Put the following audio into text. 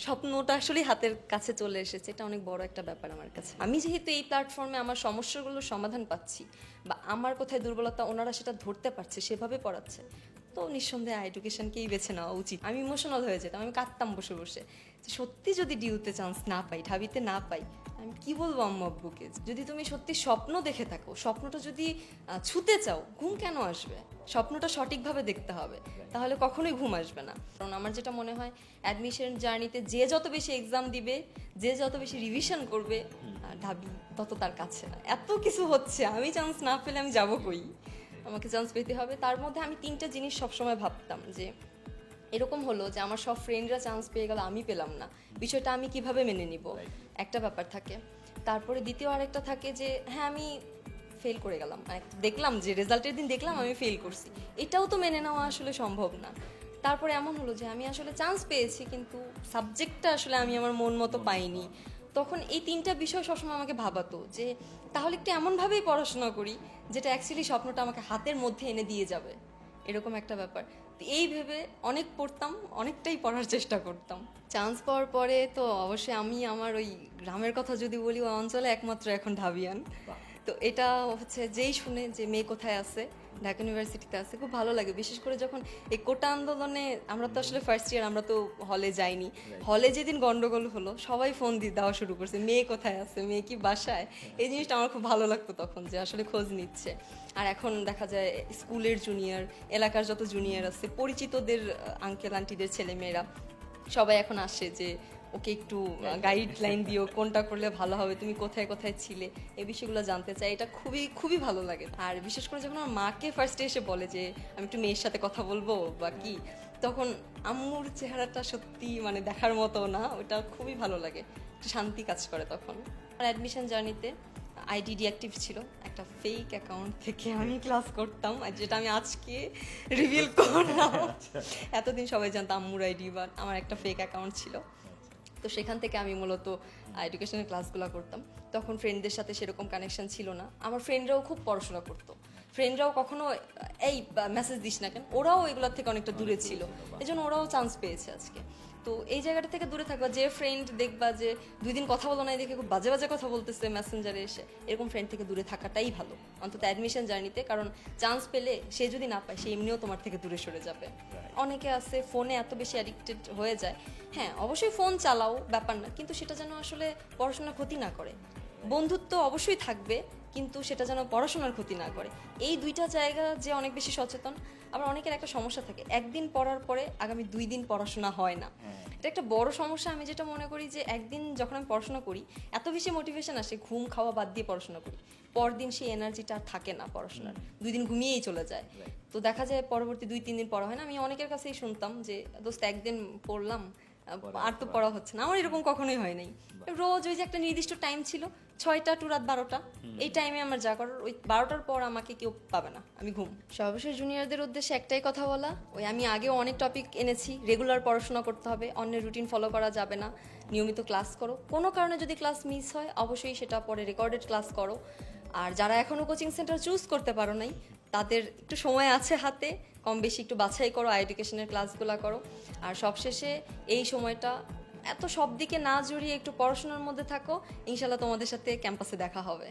স্বপ্নটা আসলে হাতের কাছে চলে এসেছে, এটা অনেক বড় একটা ব্যাপার আমার কাছে। আমি যেহেতু এই প্ল্যাটফর্মে আমার সমস্যাগুলোর সমাধান পাচ্ছি, বা আমার কোথায় দুর্বলতা ওনারা সেটা ধরতে পারছে, সেভাবে পড়াচ্ছে, তো নিঃসন্দেহে এডুকেশনকেই বেছে নেওয়া উচিত। আমি ইমোশনাল হয়ে যেতাম, আমি কাঁদতাম বসে বসে যে সত্যি যদি ডিউতে চান্স না পাই, ঢাবিতে না পাই, আমি কি বলবো আম্মু আব্বুকে? যদি তুমি সত্যি স্বপ্ন দেখে থাকো, স্বপ্নটা যদি ছুতে চাও, ঘুম কেন আসবে? স্বপ্নটা সঠিকভাবে দেখতে হবে, তাহলে কখনোই ঘুম আসবে না। কারণ আমার যেটা মনে হয়, অ্যাডমিশন জার্নিতে যে যত বেশি এক্সাম দিবে, যে যত বেশি রিভিশন করবে, ঢাবি তত তার কাছে না। এত কিছু হচ্ছে, আমি চান্স না পেলে আমি যাবো কই? আমাকে চান্স পেতে হবে। তার মধ্যে আমি তিনটা জিনিস সবসময় ভাবতাম যে এরকম হলো যে আমার সব ফ্রেন্ডরা চান্স পেয়ে গেল, আমি পেলাম না, বিষয়টা আমি কিভাবে মেনে নিব, একটা ব্যাপার থাকে। তারপরে দ্বিতীয় আরেকটা থাকে যে হ্যাঁ আমি ফেল করে গেলাম, দেখলাম যে রেজাল্টের দিন দেখলাম আমি ফেল করছি, এটাও তো মেনে নেওয়া আসলে সম্ভব না। তারপরে এমন হলো যে আমি আসলে চান্স পেয়েছি কিন্তু সাবজেক্টটা আসলে আমি আমার মন মতো পাইনি। তখন এই তিনটা বিষয় সবসময় আমাকে ভাবাতো যে তাহলে একটু এমনভাবেই পড়াশোনা করি যেটা অ্যাকচুয়ালি স্বপ্নটা আমাকে হাতের মধ্যে এনে দিয়ে যাবে, এরকম একটা ব্যাপার। তো এই ভেবে অনেক পড়তাম, অনেকটাই পড়ার চেষ্টা করতাম। চান্স পাওয়ার পরে তো অবশ্যই আমি আমার ওই গ্রামের কথা যদি বলি, ওই অঞ্চলে একমাত্র এখন ঢাবিয়ান। তো এটা হচ্ছে যেই শুনে যে মেয়ে কোথায় আছে, ঢাকা ইউনিভার্সিটিতে আছে, খুব ভালো লাগে। বিশেষ করে যখন এই কোটা আন্দোলনে আমরা তো আসলে ফার্স্ট ইয়ার, আমরা তো হলে যাইনি, হলে যেদিন গন্ডগোল হলো সবাই ফোন দিয়ে দেওয়া শুরু করছে, মেয়ে কোথায় আছে, মেয়ে কি বাসায়। এই জিনিসটা আমার খুব ভালো লাগতো তখন, যে আসলে খোঁজ নিচ্ছে। আর এখন দেখা যায় স্কুলের জুনিয়র, এলাকার যত জুনিয়র আছে, পরিচিতদের আঙ্কেল আন্টিদের ছেলেমেয়েরা সবাই এখন আসে যে ওকে একটু গাইডলাইন দিও, কোনটা করলে ভালো হবে, তুমি কোথায় কোথায় ছিলে, এই বিষয়গুলো জানতে চাই। এটা খুবই খুবই ভালো লাগে। আর বিশেষ করে যখন আমার মাকে ফার্স্টে এসে বলে যে আমি একটু মেয়ের সাথে কথা বলবো বা কি, তখন আম্মুর চেহারাটা সত্যি মানে দেখার মতো না, ওটা খুবই ভালো লাগে, একটু শান্তি কাজ করে তখন। আর অ্যাডমিশন জার্নিতে আইডি ডিঅ্যাক্টিভ ছিল, একটা ফেক অ্যাকাউন্ট থেকে আমি ক্লাস করতাম, আর যেটা আমি আজকে রিভিল করলাম। এতদিন সবাই জানতো আম্মুর আইডি, বা আমার একটা ফেক অ্যাকাউন্ট ছিল। তো সেখান থেকে আমি মূলত এডুকেশনাল ক্লাসগুলো করতাম। তখন ফ্রেন্ডদের সাথে সেরকম কানেকশন ছিল না, আমার ফ্রেন্ডরাও খুব পড়াশোনা করতো, ফ্রেন্ডরাও কখনো এই মেসেজ দিস না কেন, ওরাও এগুলোর থেকে অনেকটা দূরে ছিল, এই জন্য ওরাও চান্স পেয়েছে আজকে। তো এই জায়গাটা থেকে দূরে থাকবা, যে ফ্রেন্ড দেখবা যে 2 দিন কথা বলো না, দেখে খুব বাজে বাজে কথা বলতেছে মেসেঞ্জারে এসে, এরকম ফ্রেন্ড থেকে দূরে থাকাটাই ভালো, অন্তত অ্যাডমিশন জার্নিতে। কারণ চান্স পেলে সে যদি না পায়, সে এমনিও তোমার থেকে দূরে সরে যাবে। অনেকে আছে ফোনে এত বেশি অ্যাডিক্টেড হয়ে যায়। হ্যাঁ অবশ্যই ফোন চালাও, ব্যাপার না, কিন্তু সেটা যেন আসলে পড়াশোনার ক্ষতি না করে। বন্ধুত্ব অবশ্যই থাকবে, কিন্তু সেটা যেন পড়াশোনার ক্ষতি না করে। এই দুইটা জায়গা যে অনেক বেশি সচেতন। আবার অনেকের একটা সমস্যা থাকে, একদিন পড়ার পরে আগামী 2 দিন পড়াশোনা হয় না, এটা একটা বড় সমস্যা। আমি যেটা মনে করি যে একদিন যখন আমি পড়াশোনা করি, এত বেশি মোটিভেশন আসে, ঘুম খাওয়া বাদ দিয়ে পড়াশোনা করি, পরদিন সেই এনার্জিটা থাকে না পড়াশোনার, 2 দিন ঘুমিয়েই চলে যায়। তো দেখা যায় পরবর্তী 2-3 দিন পড়া হয় না। আমি অনেকের কাছেই শুনতাম যে দোস্ত একদিন পড়লাম, আর তো পড়া হচ্ছে না। আমার এরকম কখনোই হয় নাই, রোজ ওই যে একটা নির্দিষ্ট টাইম ছিল, 6টা টু রাত 12টা, এই টাইমে আমার যা করার, ওই 12টার পর আমাকে কেউ পাবে না, আমি ঘুম। সর্বশেষ জুনিয়রদের উদ্দেশ্যে একটাই কথা বলা, ওই আমি আগেও অনেক টপিক এনেছি, রেগুলার পড়াশোনা করতে হবে, অন্যের রুটিন ফলো করা যাবে না, নিয়মিত ক্লাস করো। কোনো কারণে যদি ক্লাস মিস হয়, অবশ্যই সেটা পরে রেকর্ডেড ক্লাস করো। আর যারা এখনও কোচিং সেন্টার চুজ করতে পারো নাই, তাদের একটু সময় আছে হাতে, কম বেশি একটু বাছাই করো, এডুকেশনের ক্লাসগুলো করো। আর সবশেষে এই সময়টা এত সব দিকে না জড়িয়ে একটু পড়াশোনার মধ্যে থাকো, ইনশাল্লাহ তোমাদের সাথে ক্যাম্পাসে দেখা হবে।